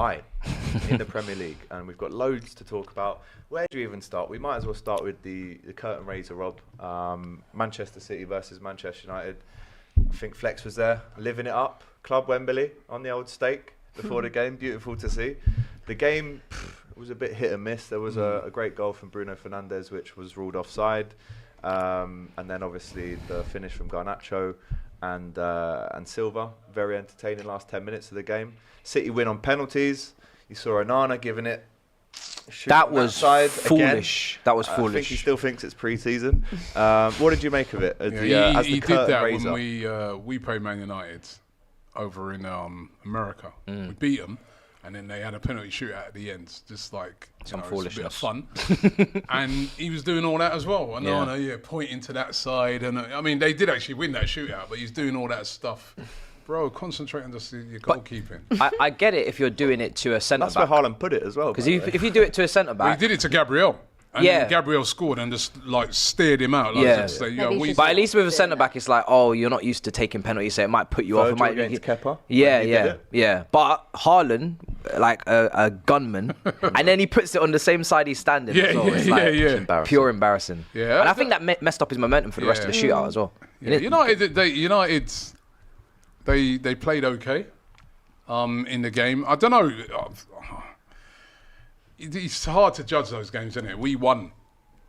high in the Premier League, and we've got loads to talk about. Where do you even start? We might as well start with the curtain raiser, Rob. Manchester City versus Manchester United. I think Flex was there, living it up. Club Wembley on the old stake before the game. Beautiful to see. The game was a bit hit and miss. There was a great goal from Bruno Fernandes, which was ruled offside. And then obviously the finish from Garnacho and Silva. Very entertaining last 10 minutes of the game. City win on penalties. You saw Onana giving it. That was foolish. Again. That was foolish. I think he still thinks it's pre-season. What did you make of it? He did that when we played Man United over in America. We beat them, and then they had a penalty shootout at the end. Just like some foolishness. It's a bit of fun. And he was doing all that as well. Onana, pointing to that side. And I mean, they did actually win that shootout, but he's doing all that stuff. Bro, concentrate on just your goalkeeping. I get it if you're doing it to a centre-back. That's where Haaland put it as well. Because if you do it to a centre-back... Well, he did it to Gabriel. And Gabriel scored and just steered him out. But at least with a centre-back, it's like, you're not used to taking penalties, so it might put you off. It might against Kepa. Yeah. But Haaland, like a gunman, and then he puts it on the same side he's standing. It's pure embarrassing. Yeah. And I think that messed up his momentum for the rest of the shootout as well. Yeah. United, they played okay in the game. I don't know. It's hard to judge those games, isn't it? We won.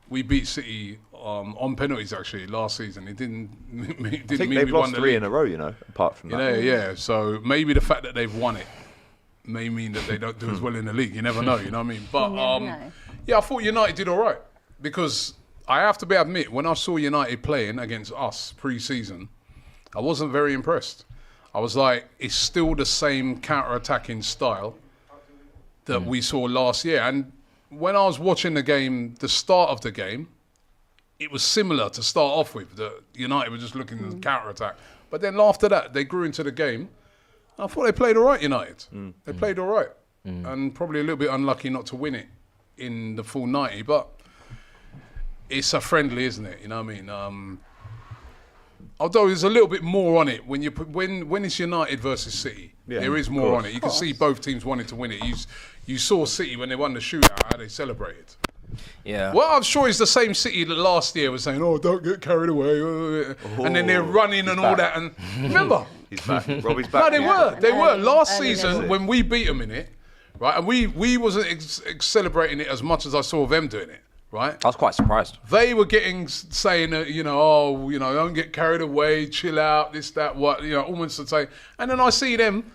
We beat City on penalties actually last season. It didn't I think mean they've we lost won three in a row, apart from that. Yeah. So maybe the fact that they've won it may mean that they don't do as well in the league. You never know, you know what I mean? But I thought United did all right because I have to admit, when I saw United playing against us pre-season, I wasn't very impressed. I was like, it's still the same counter-attacking style that we saw last year. And when I was watching the game, the start of the game, it was similar to start off with. That United were just looking to counter-attack. But then after that, they grew into the game. I thought they played all right, United. They played all right. And probably a little bit unlucky not to win it in the full 90. But it's a friendly, isn't it? You know what I mean? Although there's a little bit more on it when it's United versus City, there is more on it. You can see both teams wanting to win it. You saw City when they won the shootout, how they celebrated. Yeah. Well, I'm sure it's the same City that last year was saying, don't get carried away. And then they're running and all that. And remember? He's back. Robbie's back. No, they were. Last season, when we beat them in it, right, and we wasn't celebrating it as much as I saw them doing it. Right? I was quite surprised. They were saying that, don't get carried away, chill out, this, that, what, almost to say. And then I see them,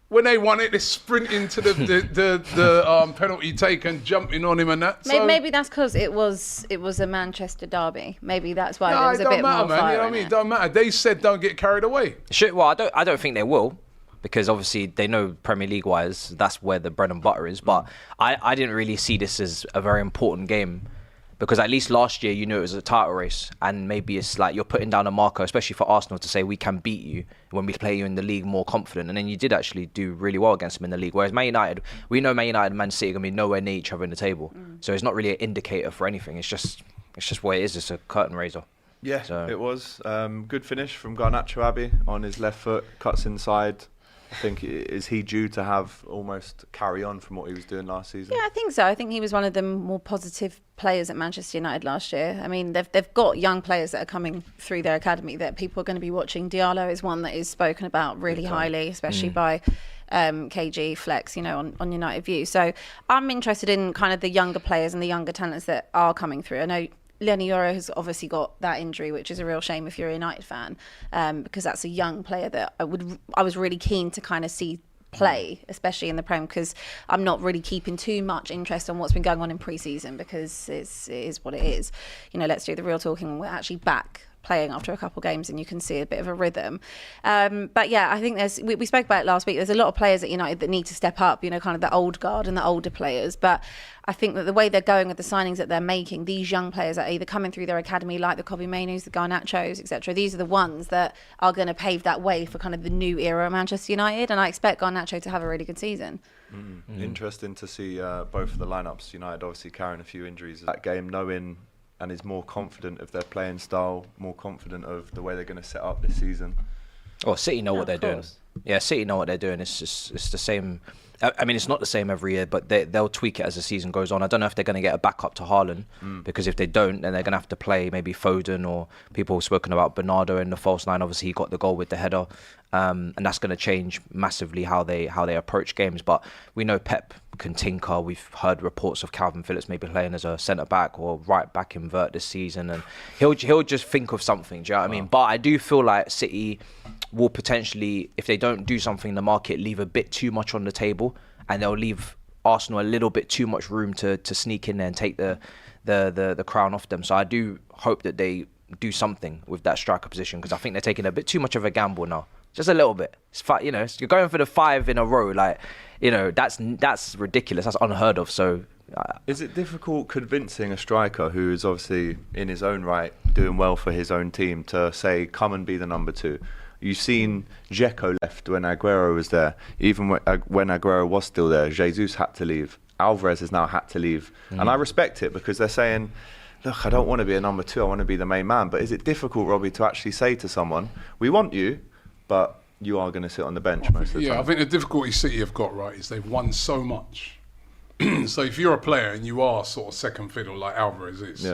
when they won it, they're sprinting to the penalty take and jumping on him and that. Maybe that's because it was a Manchester derby. Maybe that's why there was a bit more fire. You know what I mean? It don't matter. They said don't get carried away. Well, I don't think they will. Because obviously they know Premier League-wise, that's where the bread and butter is. But I didn't really see this as a very important game. Because at least last year, it was a title race. And maybe it's like you're putting down a marker, especially for Arsenal, to say we can beat you when we play you in the league more confident. And then you did actually do really well against them in the league. Whereas Man United, we know Man United and Man City are going to be nowhere near each other in the table. So it's not really an indicator for anything. It's just what it is. It's a curtain raiser. Yeah, it was. Good finish from Garnacho Abbey on his left foot, cuts inside. I think, is he due to have almost carry on from what he was doing last season? Yeah, I think so. I think he was one of the more positive players at Manchester United last year. I mean, they've got young players that are coming through their academy that people are going to be watching. Diallo is one that is spoken about really highly, especially by KG, Flex, on United View. So I'm interested in kind of the younger players and the younger talents that are coming through. I know Lenny Yoro has obviously got that injury, which is a real shame if you're a United fan, because that's a young player that I was really keen to kind of see play, especially in the Prem, because I'm not really keeping too much interest on what's been going on in pre-season because it is what it is. Let's do the real talking when we're actually back playing after a couple of games and you can see a bit of a rhythm. But yeah, I think we spoke about it last week. There's a lot of players at United that need to step up, kind of the old guard and the older players. But I think that the way they're going with the signings that they're making, these young players are either coming through their academy like the Kobe Mainus, the Garnachos, etc. These are the ones that are going to pave that way for kind of the new era of Manchester United. And I expect Garnacho to have a really good season. Interesting to see both of the lineups. United obviously carrying a few injuries that game, knowing and is more confident of their playing style, more confident of the way they're going to set up this season. Oh, City know what they're doing. Yeah, City know what they're doing. It's the same. I mean, it's not the same every year, but they'll tweak it as the season goes on. I don't know if they're going to get a backup to Haaland, because if they don't, then they're going to have to play maybe Foden, or people have spoken about Bernardo in the false line. Obviously, he got the goal with the header, and that's going to change massively how they approach games. But we know Pep can tinker. We've heard reports of Calvin Phillips maybe playing as a centre back or right back invert this season, and he'll just think of something. Do you know what I mean? But I do feel like City will potentially, if they don't do something in the market, leave a bit too much on the table, and they'll leave Arsenal a little bit too much room to sneak in there and take the crown off them. So I do hope that they do something with that striker position, because I think they're taking a bit too much of a gamble now. Just a little bit. It's you're going for the 5 in a row. Like, that's ridiculous. That's unheard of. So is it difficult convincing a striker who is obviously in his own right doing well for his own team to say, come and be the number 2? You've seen Dzeko left when Aguero was there. Even when Aguero was still there, Jesus had to leave. Alvarez has now had to leave. And I respect it, because they're saying, look, I don't want to be a number 2, I want to be the main man. But is it difficult, Robbie, to actually say to someone, we want you, but you are going to sit on the bench most of the time? Yeah, I think the difficulty City have got, right, is they've won so much. So if you're a player and you are sort of second fiddle like Alvarez is,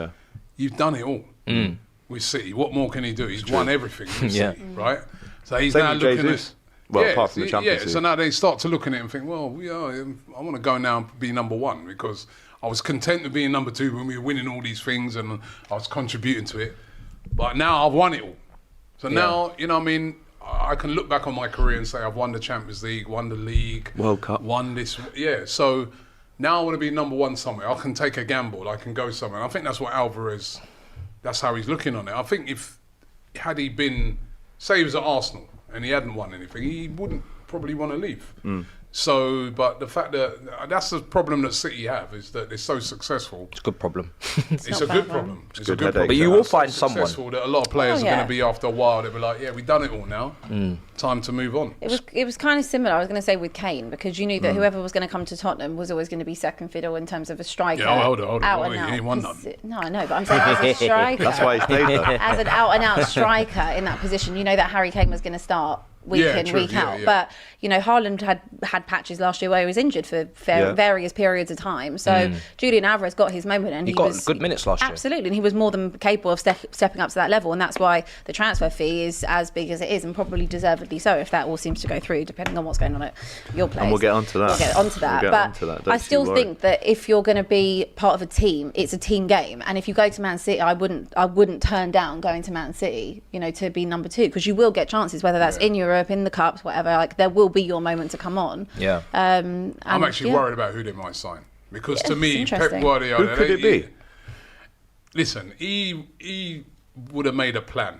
you've done it all with City. What more can he do? He's won everything with City, right? So he's Same now with looking Jesus. at... Well, apart from the Champions League. So now they start to look at it and think, well, I want to go now and be number 1, because I was content to be in number 2 when we were winning all these things and I was contributing to it. But now I've won it all. So now, I can look back on my career and say I've won the Champions League, won the league, World Cup, won this. Yeah, so now I want to be number 1 somewhere. I can take a gamble. I can go somewhere. And I think that's what Alvarez, that's how he's looking on it. I think had he been, say he was at Arsenal and he hadn't won anything, he wouldn't probably want to leave. So, but the fact that's the problem that City have, is that they're so successful. It's a good problem. It's a good problem. It's a good problem. But you will find someone. That a lot of players are going to be, after a while, they'll be like, yeah, we've done it all now. Time to move on. It was kind of similar, I was going to say, with Kane, because you knew that whoever was going to come to Tottenham was always going to be second fiddle in terms of a striker. Yeah, hold on. Out and out. He ain't won none. No, I know, but I'm saying as a striker. That's why he stayed there. As an out and out striker in that position, you know that Harry Kane was going to start week in, week out. But, Haaland had patches last year where he was injured for various periods of time. So Julian Alvarez got his moment, and he got was good minutes last year. Absolutely, and he was more than capable of stepping up to that level, and that's why the transfer fee is as big as it is, and probably deservedly so, if that all seems to go through, depending on what's going on at your place. And we'll get onto that. But I still think that if you're going to be part of a team, it's a team game, and if you go to Man City, I wouldn't turn down going to Man City, to be number 2, because you will get chances, whether that's in Europe, in the cups, whatever. Like, there will be your moment to come on. Yeah. I'm actually worried about who they might sign, because to me, Pep Guardiola, who could it be? Listen, he would have made a plan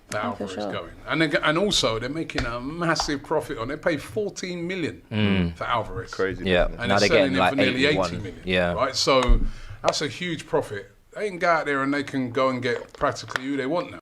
that Alvarez going, and also they're making a massive profit on. They paid 14 million for Alvarez. Crazy. Yeah. And now they're getting selling him like for nearly 81. 80 million. Yeah. Right. So that's a huge profit. They can go out there and they can go and get practically who they want now.